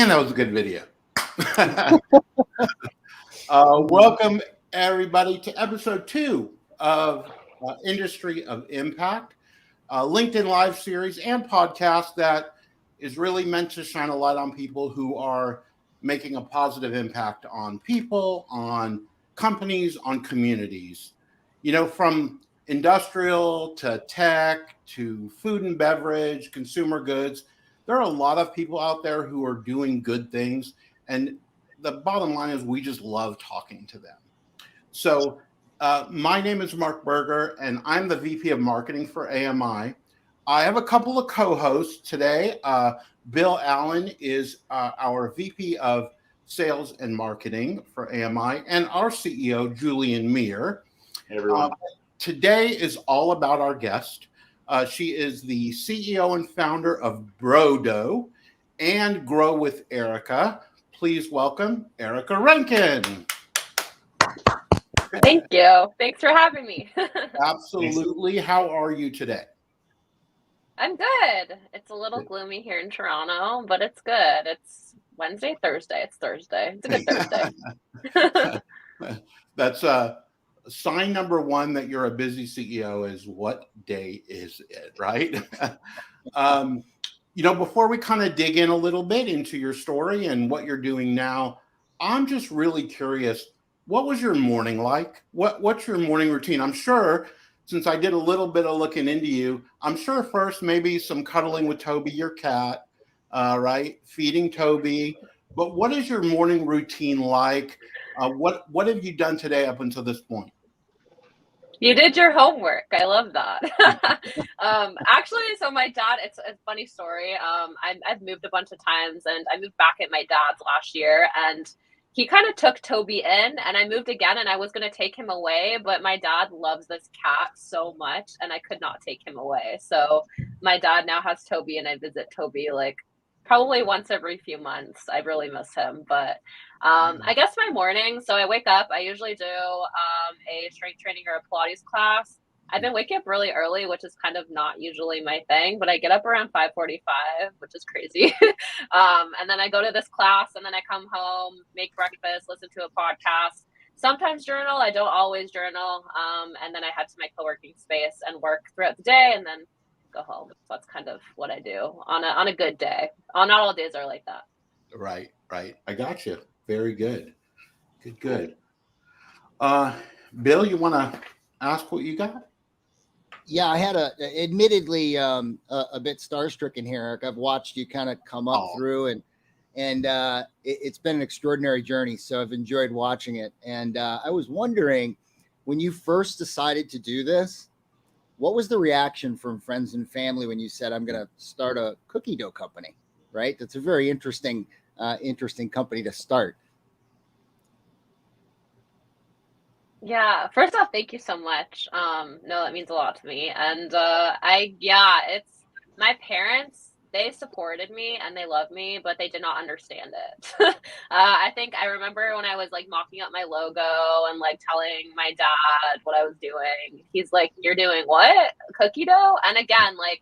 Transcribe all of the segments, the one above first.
Man, that was a good video. Welcome, everybody, to episode 2 of Industry of Impact, LinkedIn Live series and podcast that is really meant to shine a light on people who are making a positive impact on people, on companies, on communities. You know, from industrial to tech to food and beverage, consumer goods, there are a lot of people out there who are doing good things. And the bottom line is we just love talking to them. So my name is Mark Berger, and I'm the VP of Marketing for AMI. I have a couple of co-hosts today. Bill Allen is our VP of Sales and Marketing for AMI, and our CEO, Julian Meir. Hey, everyone. Today is all about our guest. She is the CEO and founder of Brodo and Grow with Erica. Please welcome Erica Rankin. Thank you. Thanks for having me. Absolutely. How are you today? I'm good. It's a little gloomy here in Toronto, but it's good. It's Wednesday, Thursday. It's Thursday. It's a good Thursday. That's sign number one that you're a busy CEO is what day is it, right? Before we kind of dig in a little bit into your story and what you're doing now, I'm just really curious. What was your morning like? What's your morning routine? I'm sure, since I did a little bit of looking into you, I'm sure first maybe some cuddling with Toby, your cat, right? Feeding Toby. But what is your morning routine like? What have you done today up until this point? You did your homework. I love that. Actually, so my dad, it's a funny story. I've moved a bunch of times, and I moved back at my dad's last year, and he kind of took Toby in, and I moved again, and I was going to take him away, but my dad loves this cat so much, and I could not take him away. So my dad now has Toby, and I visit Toby like probably once every few months. I really miss him, but I guess my morning, so I wake up, I usually do a strength training or a Pilates class. I've been waking up really early, which is kind of not usually my thing, but I get up around 5:45, which is crazy. And then I go to this class, and then I come home, make breakfast, listen to a podcast, sometimes journal. I don't always journal. And then I head to my co-working space and work throughout the day, and then go home. So that's kind of what I do on a good day. Not all days are like that. Right. I got you. Very good. Good. Bill, you want to ask what you got? Yeah, I had admittedly a bit starstruck here, Eric. I've watched you kind of come up through, and it's been an extraordinary journey. So I've enjoyed watching it. And I was wondering, when you first decided to do this, what was the reaction from friends and family when you said, I'm going to start a cookie dough company, right? That's a very interesting company to start. Yeah, first off, thank you so much. No, that means a lot to me. And it's my parents, they supported me and they love me, but they did not understand it. I think I remember when I was like mocking up my logo and like telling my dad what I was doing. He's like, "You're doing what? Cookie dough?" And again, like,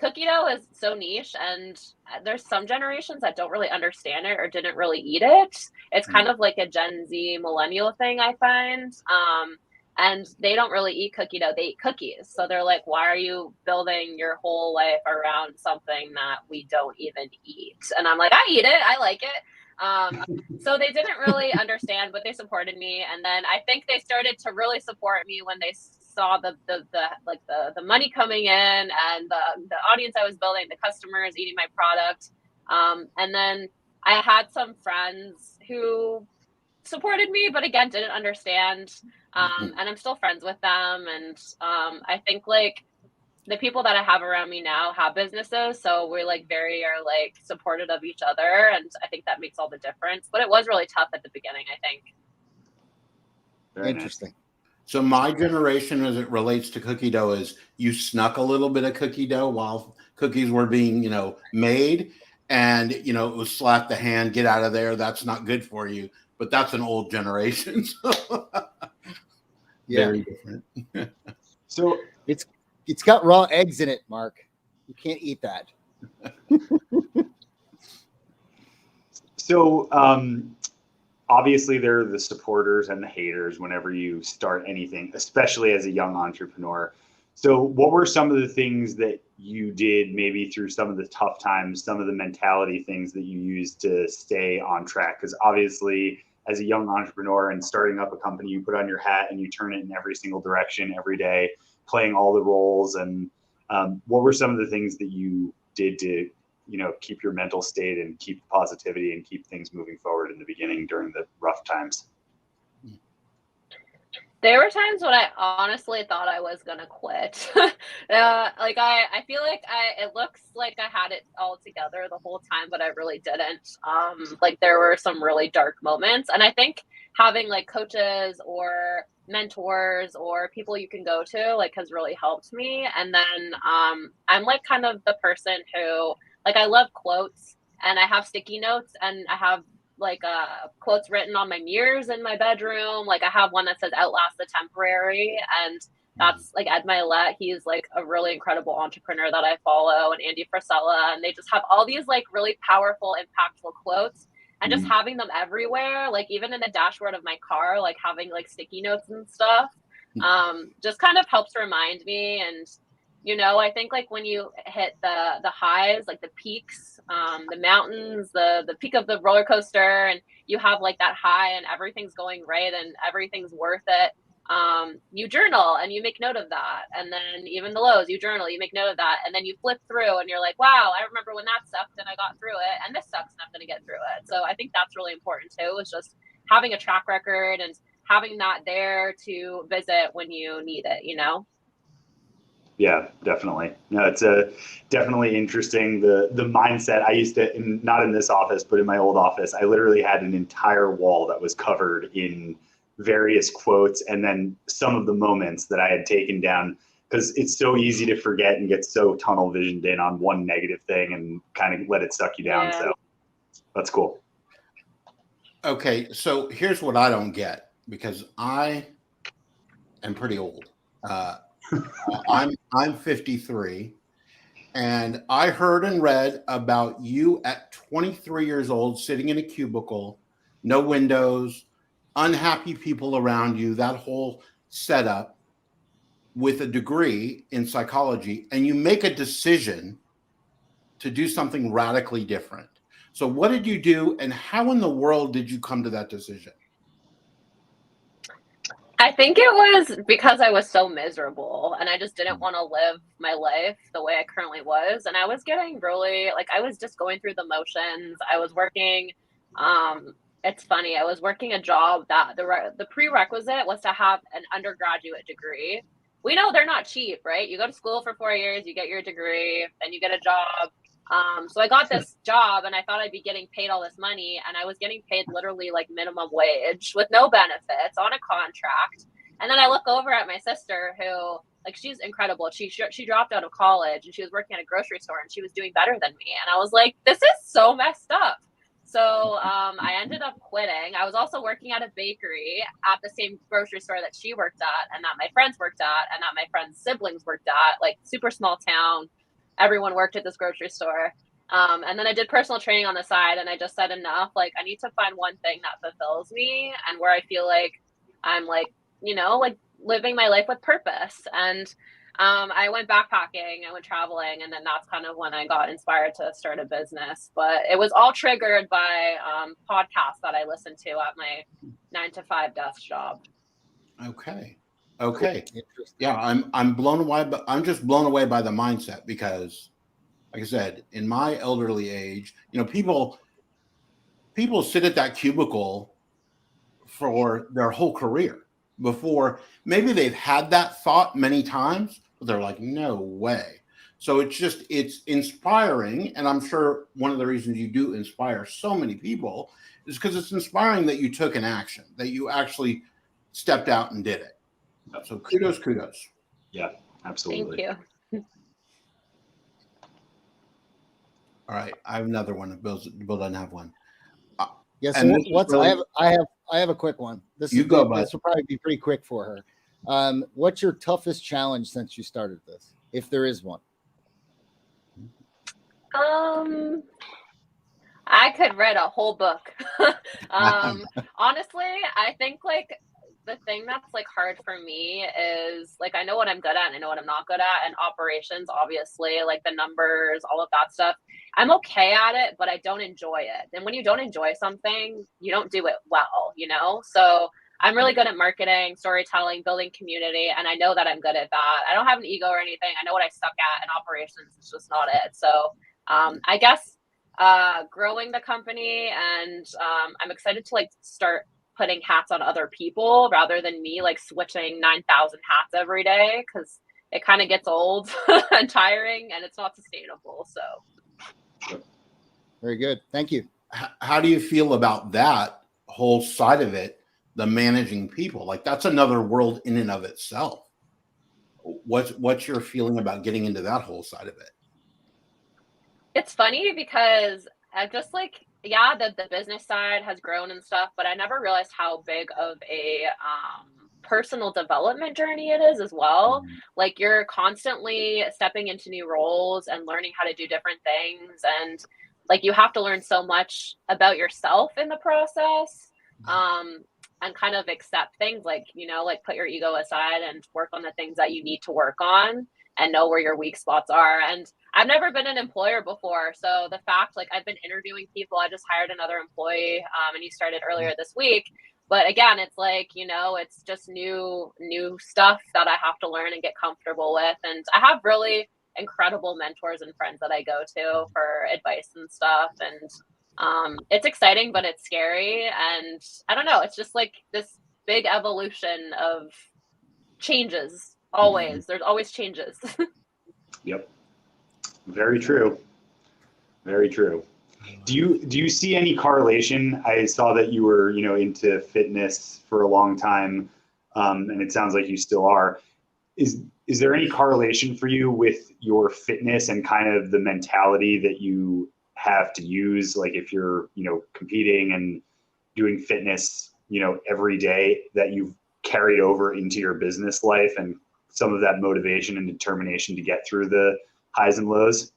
cookie dough is so niche, and there's some generations that don't really understand it or didn't really eat it. It's kind of like a Gen Z millennial thing, I find. And they don't really eat cookie dough. They eat cookies. So they're like, why are you building your whole life around something that we don't even eat? And I'm like, I eat it. I like it. So they didn't really understand, but they supported me. And then I think they started to really support me when they saw the money coming in and the audience I was building, the customers eating my product. And then I had some friends who supported me, but again, didn't understand. And I'm still friends with them. And I think like the people that I have around me now have businesses. So we're like are supportive of each other. And I think that makes all the difference. But it was really tough at the beginning, I think. Very interesting. So my generation, as it relates to cookie dough, is you snuck a little bit of cookie dough while cookies were being, made, and it was slap the hand, get out of there. That's not good for you. But that's an old generation. So very different. So it's got raw eggs in it, Mark. You can't eat that. So obviously there are the supporters and the haters whenever you start anything, especially as a young entrepreneur. So what were some of the things that you did maybe through some of the tough times, some of the mentality things that you used to stay on track? Because obviously as a young entrepreneur and starting up a company, you put on your hat and you turn it in every single direction every day, playing all the roles. And what were some of the things that you did to, keep your mental state and keep positivity and keep things moving forward in the beginning during the rough times? There were times when I honestly thought I was gonna quit. I feel like it looks like I had it all together the whole time, but I really didn't. Like there were some really dark moments, and I think having like coaches or mentors or people you can go to like has really helped me. And then I'm like kind of the person who like I love quotes, and I have sticky notes, and I have like quotes written on my mirrors in my bedroom. Like I have one that says "Outlast the temporary," and that's like Ed Milet. He's like a really incredible entrepreneur that I follow, and Andy Frisella, and they just have all these like really powerful, impactful quotes, and just having them everywhere, like even in the dashboard of my car, like having like sticky notes and stuff, just kind of helps remind me. And I think like when you hit the highs, like the peaks, the mountains, the peak of the roller coaster, and you have like that high and everything's going right and everything's worth it. You journal and you make note of that. And then even the lows, you journal, you make note of that. And then you flip through and you're like, wow, I remember when that sucked and I got through it. And this sucks and I'm going to get through it. So I think that's really important too, is just having a track record and having that there to visit when you need it. Yeah, definitely. No, it's definitely interesting. The mindset I used to, not in this office, but in my old office, I literally had an entire wall that was covered in various quotes and then some of the moments that I had taken down, because it's so easy to forget and get so tunnel visioned in on one negative thing and kind of let it suck you down. Yeah. So that's cool. Okay, so here's what I don't get, because I am pretty old. I'm 53, and I heard and read about you at 23 years old, sitting in a cubicle, no windows, unhappy people around you, that whole setup, with a degree in psychology, and you make a decision to do something radically different. So what did you do, and how in the world did you come to that decision? I think it was because I was so miserable and I just didn't want to live my life the way I currently was. And I was getting really, like, I was just going through the motions. I was working, it's funny, I was working a job that the prerequisite was to have an undergraduate degree. We know they're not cheap, right? You go to school for 4 years, you get your degree, then you get a job. So I got this job and I thought I'd be getting paid all this money, and I was getting paid literally like minimum wage with no benefits on a contract. And then I look over at my sister, who, like, she's incredible. She dropped out of college and she was working at a grocery store and she was doing better than me. And I was like, this is so messed up. So I ended up quitting. I was also working at a bakery at the same grocery store that she worked at, and that my friends worked at, and that my friends' siblings worked at, like super small town. Everyone worked at this grocery store. And then I did personal training on the side, and I just said, enough. Like, I need to find one thing that fulfills me and where I feel like I'm like, like living my life with purpose. And I went backpacking, I went traveling, and then that's kind of when I got inspired to start a business. But it was all triggered by podcasts that I listened to at my 9-to-5 desk job. Okay. Yeah, I'm blown away, but I'm just blown away by the mindset, because, like I said, in my elderly age, people sit at that cubicle for their whole career before maybe they've had that thought many times, but they're like, no way. So it's inspiring, and I'm sure one of the reasons you do inspire so many people is because it's inspiring that you took an action, that you actually stepped out and did it. So kudos. Yeah, absolutely. Thank you. All right, I have another one. Bill doesn't have one. Yes. So really, I have a quick one. This will probably be pretty quick for her. What's your toughest challenge since you started this, if there is one? I could write a whole book. Honestly, I think like the thing that's like hard for me is like I know what I'm good at and I know what I'm not good at, and operations, obviously, like the numbers, all of that stuff. I'm okay at it, but I don't enjoy it. And when you don't enjoy something, you don't do it well, you know? So I'm really good at marketing, storytelling, building community, and I know that I'm good at that. I don't have an ego or anything. I know what I suck at, and operations is just not it. So I guess growing the company, and I'm excited to like start putting hats on other people rather than me like switching 9,000 hats every day, because it kind of gets old and tiring and it's not sustainable. So Very good. Thank you. How do you feel about that whole side of it, the managing people? Like that's another world in and of itself. What's your feeling about getting into that whole side of it? it's funny because I just like, yeah, the business side has grown and stuff, but I never realized how big of a personal development journey it is as well. Like you're constantly stepping into new roles and learning how to do different things, and like you have to learn so much about yourself in the process. And kind of accept things like, you know, like put your ego aside and work on the things that you need to work on and know where your weak spots are. And I've never been an employer before. So the fact, like, I've been interviewing people, I just hired another employee, and he started earlier this week. But again, it's like, you know, it's just new stuff that I have to learn and get comfortable with. And I have really incredible mentors and friends that I go to for advice and stuff. And it's exciting, but it's scary. And I don't know, it's just like this big evolution of changes. Always. There's always changes. Yep. Very true. Very true. Do you see any correlation? I saw that you were, you know, into fitness for a long time, and it sounds like you still are. Is there any correlation for you with your fitness and kind of the mentality that you have to use, like if you're, you know, competing and doing fitness, you know, every day, that you've carried over into your business life, and some of that motivation and determination to get through the highs and lows?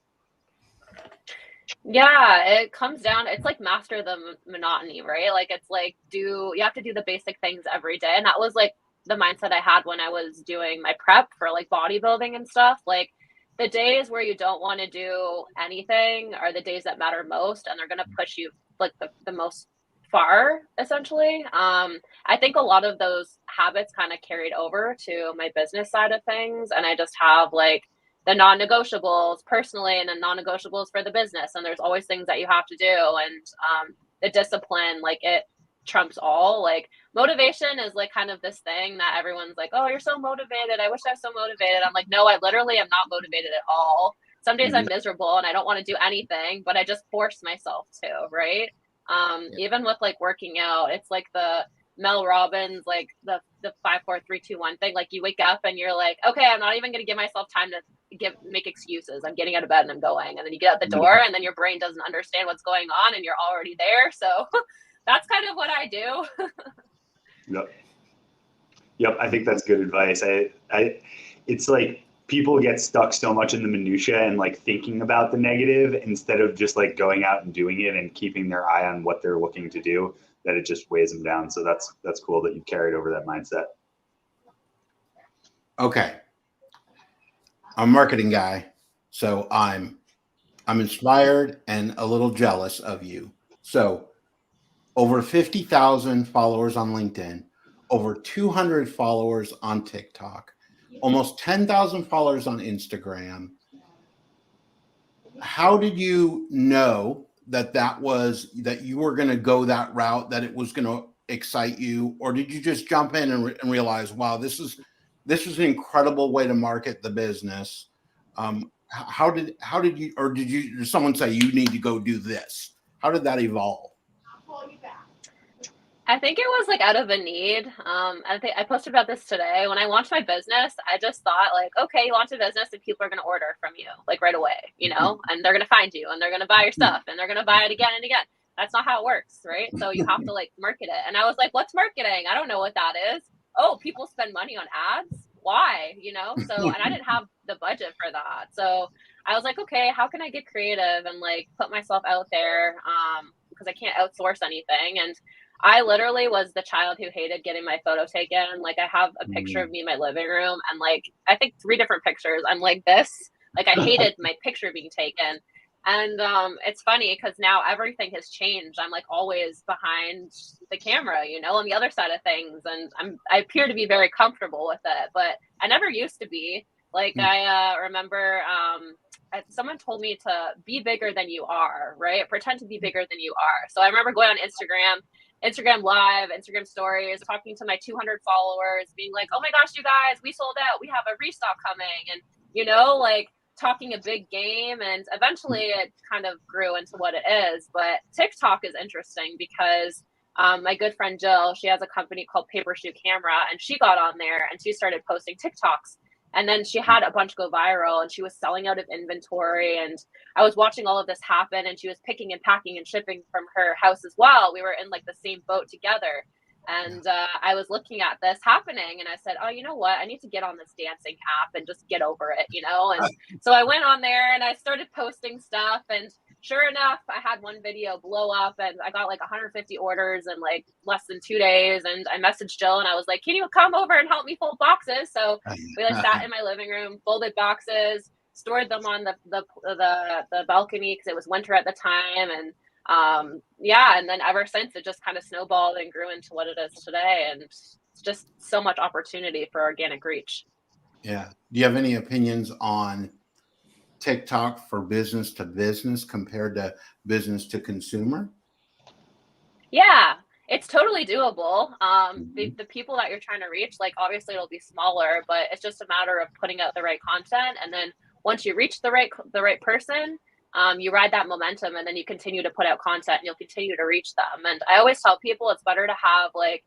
Yeah, it comes down, it's like master the monotony, right? Like it's like you have to do the basic things every day. And that was like the mindset I had when I was doing my prep for like bodybuilding and stuff. Like the days where you don't want to do anything are the days that matter most, and they're going to push you like the most far, essentially. I think a lot of those habits kind of carried over to my business side of things, and I just have like the non-negotiables personally and the non-negotiables for the business, and there's always things that you have to do, and the discipline, like it trumps all. Like motivation is like kind of this thing that everyone's like, oh, you're so motivated, I wish I was so motivated. I'm like, no, I literally am not motivated at all. Some days I'm miserable and I don't want to do anything, but I just force myself to, right? Even with like working out, it's like the Mel Robbins, like the 5 4 3 2 1 thing. Like you wake up and you're like, okay, I'm not even going to give myself time to make excuses. I'm getting out of bed and I'm going. And then you get out the door and then your brain doesn't understand what's going on and you're already there. So that's kind of what I do. Yep. I think that's good advice. It's like people get stuck so much in the minutia and like thinking about the negative instead of just like going out and doing it and keeping their eye on what they're looking to do, that it just weighs them down. So that's cool that you carried over that mindset. Okay. I'm a marketing guy, so I'm inspired and a little jealous of you. So over 50,000 followers on LinkedIn, over 200 followers on TikTok, almost 10,000 followers on Instagram. How did you know that you were going to go that route, that it was going to excite you? Or did you just jump in and realize, wow, this is an incredible way to market the business? How did you, or did someone say you need to go do this? How did that evolve? I think it was like out of a need. I think I posted about this today. When I launched my business, I just thought like, okay, you launch a business and people are going to order from you like right away, you know, and they're going to find you and they're going to buy your stuff and they're going to buy it again and again. That's not how it works, right? So you have to like market it. And I was like, what's marketing? I don't know what that is. Oh, people spend money on ads. Why? You know? So, and I didn't have the budget for that. So I was like, okay, how can I get creative and like put myself out there? Because I can't outsource anything. And I literally was the child who hated getting my photo taken. Like, I have a picture of me in my living room, and like, I think 3 different pictures. I'm like this. Like, I hated my picture being taken. And it's funny because now everything has changed. I'm like always behind the camera, you know, on the other side of things. And I appear to be very comfortable with it, but I never used to be. Like, I remember someone told me to be bigger than you are, right? Pretend to be bigger than you are. So I remember going on Instagram Live, Instagram stories, talking to my 200 followers, being like, oh my gosh, you guys, we sold out. We have a restock coming. And, you know, like, talking a big game, and eventually it kind of grew into what it is. But TikTok is interesting because my good friend Jill, she has a company called Paper Shoe Camera, and she got on there and she started posting TikToks, and then she had a bunch go viral, and she was selling out of inventory, and I was watching all of this happen, and she was picking and packing and shipping from her house as well. We were in like the same boat together. And I was looking at this happening, and I said, oh, you know what? I need to get on this dancing app and just get over it, you know? And so I went on there and I started posting stuff. And sure enough, I had one video blow up, and I got like 150 orders in like less than 2 days. And I messaged Jill and I was like, can you come over and help me fold boxes? So we like sat in my living room, folded boxes, stored them on the balcony because it was winter at the time. And yeah, and then ever since it just kind of snowballed and grew into what it is today, and it's just so much opportunity for organic reach. Yeah. Do you have any opinions on TikTok for business to business compared to business to consumer? Yeah, it's totally doable. The people that you're trying to reach, like, obviously it'll be smaller, but it's just a matter of putting out the right content, and then once you reach the right person, you ride that momentum, and then you continue to put out content, and you'll continue to reach them. And I always tell people it's better to have like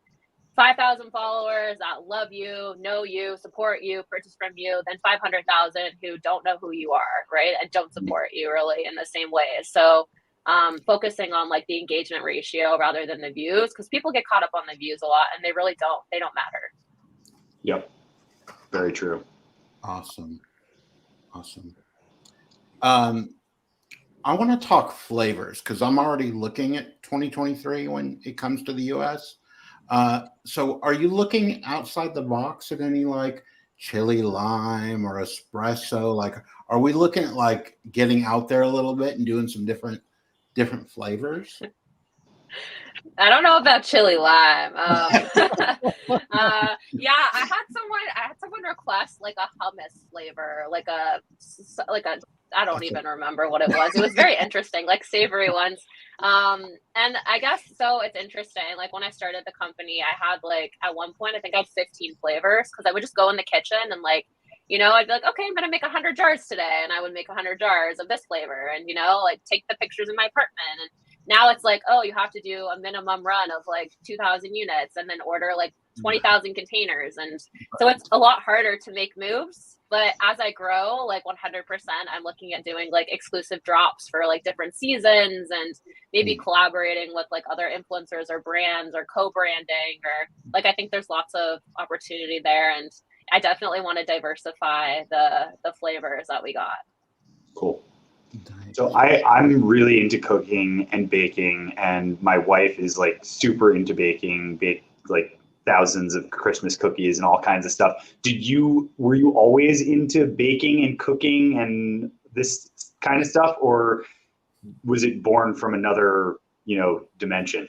5,000 followers that love you, know you, support you, purchase from you, than 500,000 who don't know who you are, right? And don't support you really in the same way. So focusing on like the engagement ratio rather than the views, because people get caught up on the views a lot, and they really don't matter. Yep. Very true. Awesome. I want to talk flavors because I'm already looking at 2023 when it comes to the US. So are you looking outside the box at any like chili lime or espresso? Like, are we looking at like getting out there a little bit and doing some different flavors? I don't know about chili lime. Yeah, I had someone request like a hummus flavor, like a I don't even remember what it was. It was very interesting, like savory ones. And I guess so it's interesting. Like when I started the company, I had like at one point I think I had 15 flavors, because I would just go in the kitchen and like, you know, I'd be like, okay, I'm gonna make 100 jars today, and I would make 100 jars of this flavor, and you know, like take the pictures in my apartment. And now it's like, oh, you have to do a minimum run of like 2,000 units and then order like 20,000 containers. And so it's a lot harder to make moves. But as I grow, like 100%, I'm looking at doing like exclusive drops for like different seasons, and maybe collaborating with like other influencers or brands or co-branding, or like, I think there's lots of opportunity there. And I definitely want to diversify the flavors that we got. Cool. So I'm really into cooking and baking, and my wife is like super into baking, bake like thousands of Christmas cookies and all kinds of stuff. Were you always into baking and cooking and this kind of stuff, or was it born from another, dimension?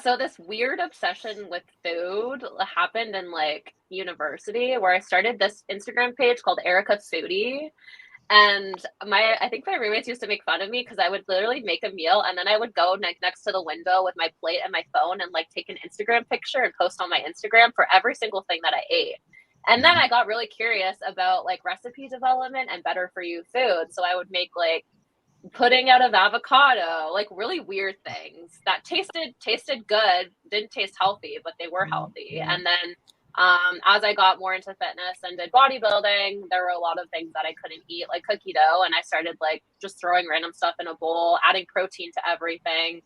So this weird obsession with food happened in like university, where I started this Instagram page called Erica Foodie. And I think my roommates used to make fun of me because I would literally make a meal, and then I would go next to the window with my plate and my phone and like take an Instagram picture and post on my Instagram for every single thing that I ate. And then I got really curious about like recipe development and better for you food. So I would make like pudding out of avocado, like really weird things that tasted good, didn't taste healthy, but they were healthy. And then as I got more into fitness and did bodybuilding, there were a lot of things that I couldn't eat, like cookie dough. And I started like just throwing random stuff in a bowl, adding protein to everything,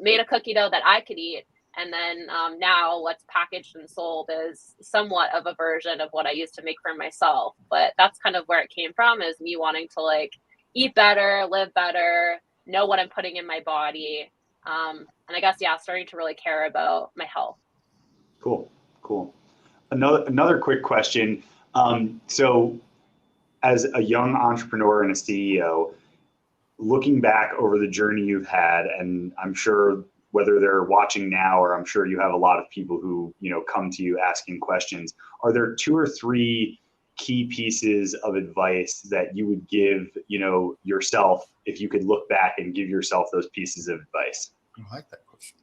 made a cookie dough that I could eat. And then now what's packaged and sold is somewhat of a version of what I used to make for myself. But that's kind of where it came from, is me wanting to like eat better, live better, know what I'm putting in my body. And I guess, yeah, starting to really care about my health. Cool. Another quick question. So as a young entrepreneur and a CEO, looking back over the journey you've had, and I'm sure whether they're watching now, or I'm sure you have a lot of people who, come to you asking questions, are there 2 or 3 key pieces of advice that you would give, yourself, if you could look back and give yourself those pieces of advice? I like that question.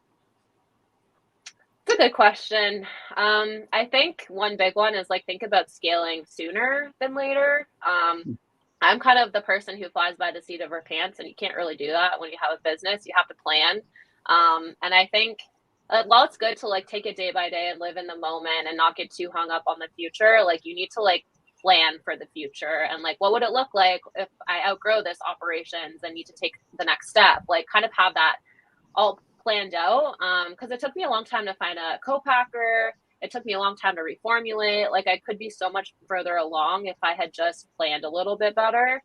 It's a good question. I think one big one is like, think about scaling sooner than later. I'm kind of the person who flies by the seat of her pants, and you can't really do that when you have a business. You have to plan. And I think while it's good to like take it day by day and live in the moment and not get too hung up on the future, like you need to like plan for the future and like, what would it look like if I outgrow this operations and need to take the next step? Like kind of have that all planned out. Because it took me a long time to find a co-packer. It took me a long time to reformulate. Like I could be so much further along if I had just planned a little bit better.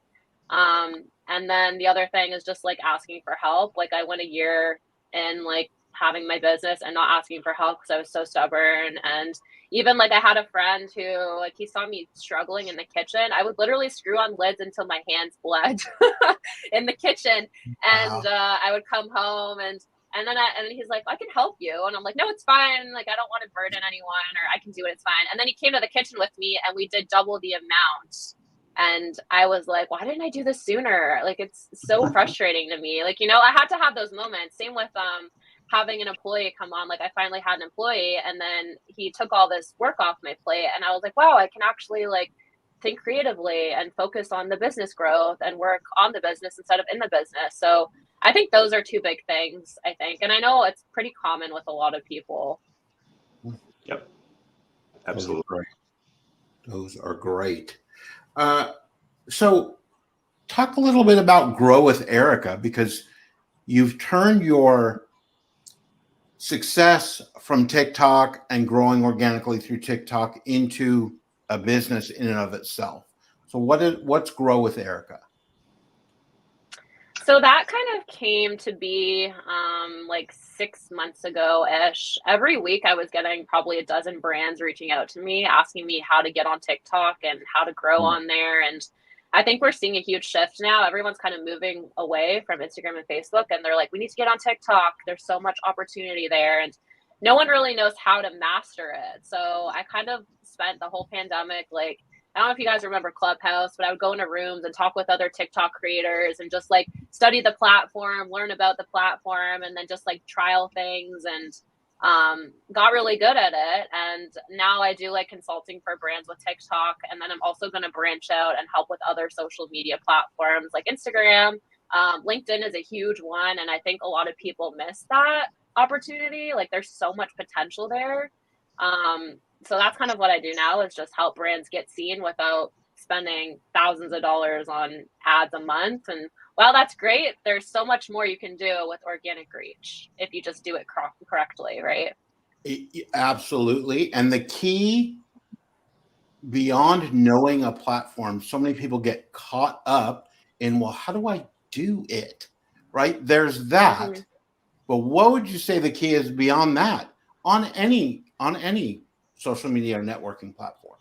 And then the other thing is just like asking for help. Like I went a year in like having my business and not asking for help because I was so stubborn. And even like I had a friend who like he saw me struggling in the kitchen. I would literally screw on lids until my hands bled in the kitchen. And I would come home and then he's like, I can help you. And I'm like, no, it's fine. Like, I don't want to burden anyone, or I can do it. It's fine. And then he came to the kitchen with me and we did double the amount. And I was like, why didn't I do this sooner? Like, it's so frustrating to me. Like, I had to have those moments. Same with having an employee come on. Like, I finally had an employee and then he took all this work off my plate. And I was like, wow, I can actually like think creatively and focus on the business growth and work on the business instead of in the business. So I think those are 2 big things, I think. And I know it's pretty common with a lot of people. Yep. Absolutely. Those are great. So talk a little bit about Grow with Erica, because you've turned your success from TikTok and growing organically through TikTok into a business in and of itself. So what's Grow with Erica? So that kind of came to be like 6 months ago-ish. Every week I was getting probably a dozen brands reaching out to me, asking me how to get on TikTok and how to grow on there. And I think we're seeing a huge shift now. Everyone's kind of moving away from Instagram and Facebook, and they're like, we need to get on TikTok. There's so much opportunity there. And no one really knows how to master it. So I kind of spent the whole pandemic, like, I don't know if you guys remember Clubhouse, but I would go into rooms and talk with other TikTok creators and just like study the platform, learn about the platform, and then just like trial things, and got really good at it. And now I do like consulting for brands with TikTok. And then I'm also going to branch out and help with other social media platforms like Instagram. LinkedIn is a huge one. And I think a lot of people miss that opportunity. Like there's so much potential there. So that's kind of what I do now, is just help brands get seen without spending thousands of dollars on ads a month. And while that's great, there's so much more you can do with organic reach if you just do it correctly, right? Absolutely. And the key, beyond knowing a platform, so many people get caught up in, well, how do I do it? Right? There's that. Mm-hmm. But what would you say the key is beyond that on any social media or networking platform?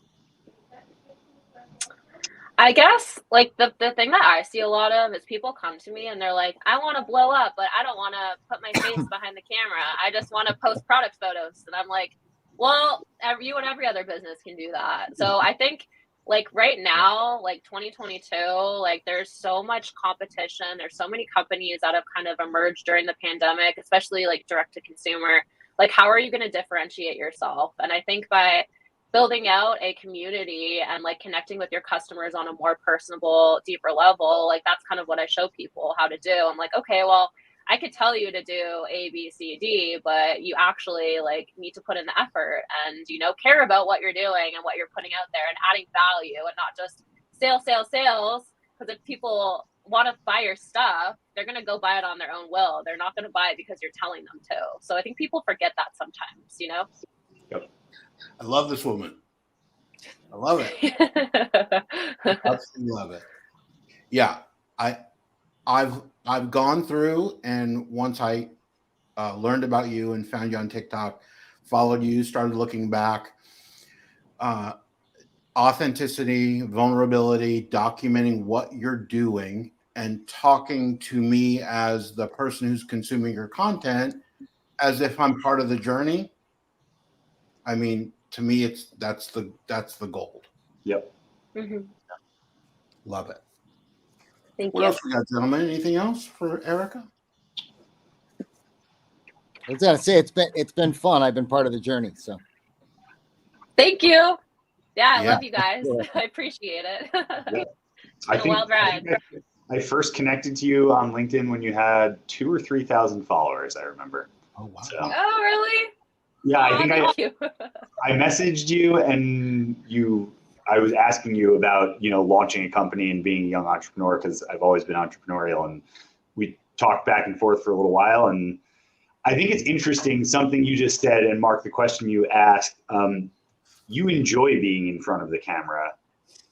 I guess like the thing that I see a lot of is people come to me and they're like, I want to blow up, but I don't want to put my face behind the camera. I just want to post product photos. And I'm like, well, you and every other business can do that. So I think like right now, like 2022, like there's so much competition. There's so many companies that have kind of emerged during the pandemic, especially like direct to consumer. Like, how are you going to differentiate yourself? And I think by building out a community and like connecting with your customers on a more personable, deeper level, like that's kind of what I show people how to do. I'm like, okay, well, I could tell you to do A, B, C, D, but you actually like need to put in the effort and, care about what you're doing and what you're putting out there and adding value and not just sales. Because if people want to buy your stuff, they're going to go buy it on their own will. They're not going to buy it because you're telling them to. So I think people forget that sometimes, you know? Yep. I love this woman. I love it. Absolutely love it. Yeah, I've gone through, and once I learned about you and found you on TikTok, followed you, started looking back. Authenticity, vulnerability, documenting what you're doing, and talking to me as the person who's consuming your content as if I'm part of the journey. I mean, to me, that's the gold. Yep. Mm-hmm. Love it. Thank What you. else we got, gentlemen? Anything else for Erica? I was gonna say it's been fun. I've been part of the journey, so Thank you. Yeah, I Yeah. love you guys. I appreciate it. Yeah. It's been a wild ride. I first connected to you on LinkedIn when you had 2,000 or 3,000 followers. I remember. Oh wow. So, Oh, really? yeah, I think thank you. I messaged you, and I was asking you about, launching a company and being a young entrepreneur, because I've always been entrepreneurial, and we talked back and forth for a little while. And I think it's interesting, something you just said, and Mark, the question you asked, you enjoy being in front of the camera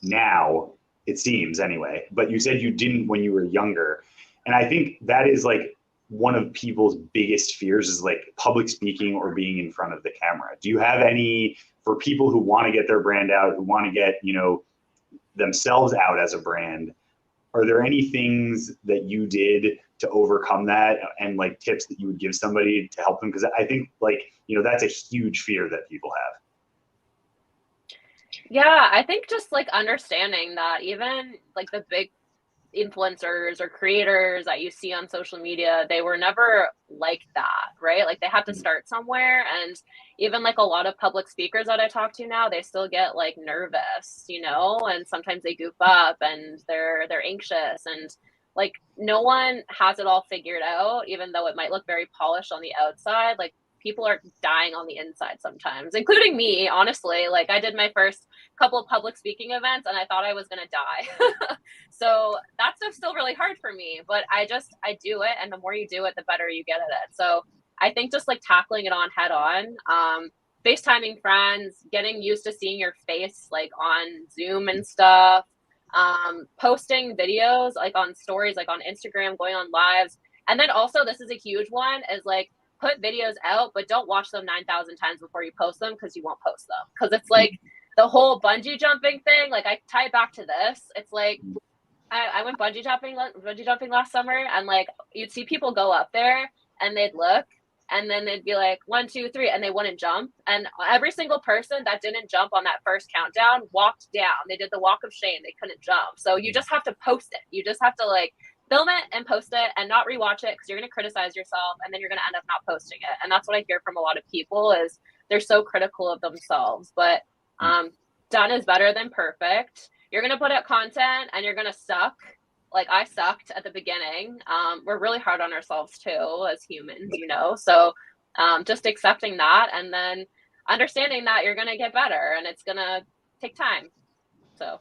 now, it seems anyway, but you said you didn't when you were younger. And I think that is like one of people's biggest fears, is like public speaking or being in front of the camera. Do you have any, for people who want to get their brand out, who want to get, themselves out as a brand, are there any things that you did to overcome that, and like tips that you would give somebody to help them? Because I think that's a huge fear that people have. Yeah, I think just like understanding that even like the big influencers or creators that you see on social media, they were never like that, right? Like they had to start somewhere. And even like a lot of public speakers that I talk to now, they still get like nervous, and sometimes they goof up and they're anxious, and like no one has it all figured out, even though it might look very polished on the outside. Like people are dying on the inside sometimes, including me, honestly. Like I did my first couple of public speaking events and I thought I was going to die. So that stuff's still really hard for me, but I do it. And the more you do it, the better you get at it. So I think just like tackling it on head on, FaceTiming friends, getting used to seeing your face like on Zoom and stuff, posting videos like on stories, like on Instagram, going on lives. And then also, this is a huge one, is like put videos out, but don't watch them 9,000 times before you post them, because you won't post them. Because it's like the whole bungee jumping thing. Like I tie it back to this. It's like I went bungee jumping last summer, and like you'd see people go up there and they'd look, and then they'd be like 1, 2, 3, and they wouldn't jump. And every single person that didn't jump on that first countdown walked down. They did the walk of shame. They couldn't jump. So you just have to post it. You just have to like film it and post it and not rewatch it, because you're going to criticize yourself and then you're going to end up not posting it. And that's what I hear from a lot of people, is they're so critical of themselves. But done is better than perfect. You're going to put out content and you're going to suck. Like I sucked at the beginning. We're really hard on ourselves too as humans, so just accepting that, and then understanding that you're going to get better and it's going to take time. So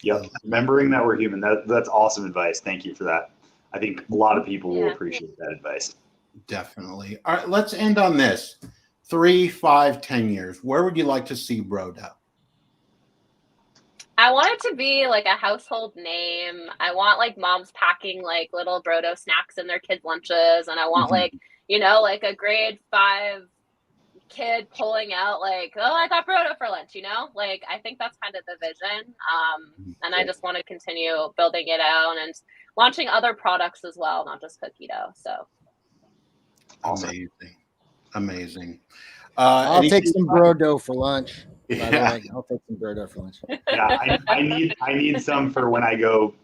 Yep. Remembering that we're human. That's awesome advice. Thank you for that. I think a lot of people will appreciate that advice. Definitely. All right, let's end on this. 3, 5, 10 years. Where would you like to see Brodo? I want it to be like a household name. I want like moms packing like little Brodo snacks in their kids' lunches. And I want like a grade 5 kid pulling out like, oh, I got Brodo for lunch, Like I think that's kind of the vision. And I just want to continue building it out and launching other products as well, not just cookie dough. So awesome. Amazing. I'll take some Brodo for lunch. Yeah. I'll take some Brodo for lunch. Yeah, I need some for when I go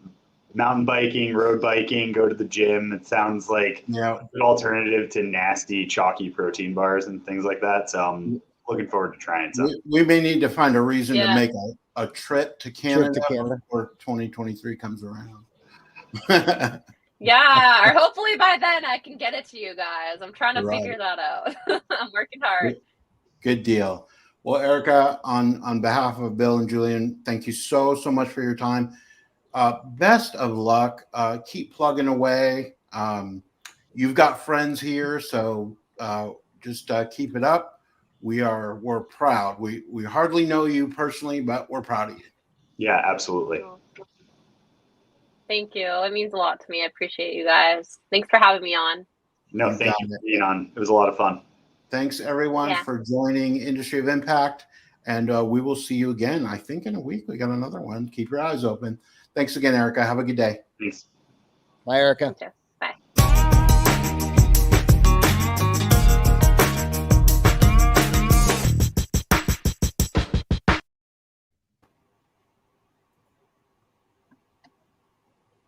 mountain biking, road biking, go to the gym. It sounds like a good alternative to nasty, chalky protein bars and things like that. So I'm looking forward to trying some. We may need to find a reason to make a trip to Canada, before 2023 comes around. Yeah, or hopefully by then I can get it to you guys. I'm trying to figure that out. I'm working hard. Good deal. Well, Erica, on behalf of Bill and Julian, thank you so much for your time. best of luck. Keep plugging away. You've got friends here, so just keep it up. We're proud. We hardly know you personally, but we're proud of you. Yeah, absolutely. Thank you. It means a lot to me. I appreciate you guys. Thanks for having me on. No, You thank got you for it. being on. It was a lot of fun. Thanks everyone Yeah. for joining Industry of Impact, and we will see you again. I think in a week we got another one. Keep your eyes open. Thanks again, Erica. Have a good day. Thanks. Bye, Erica. Thank you.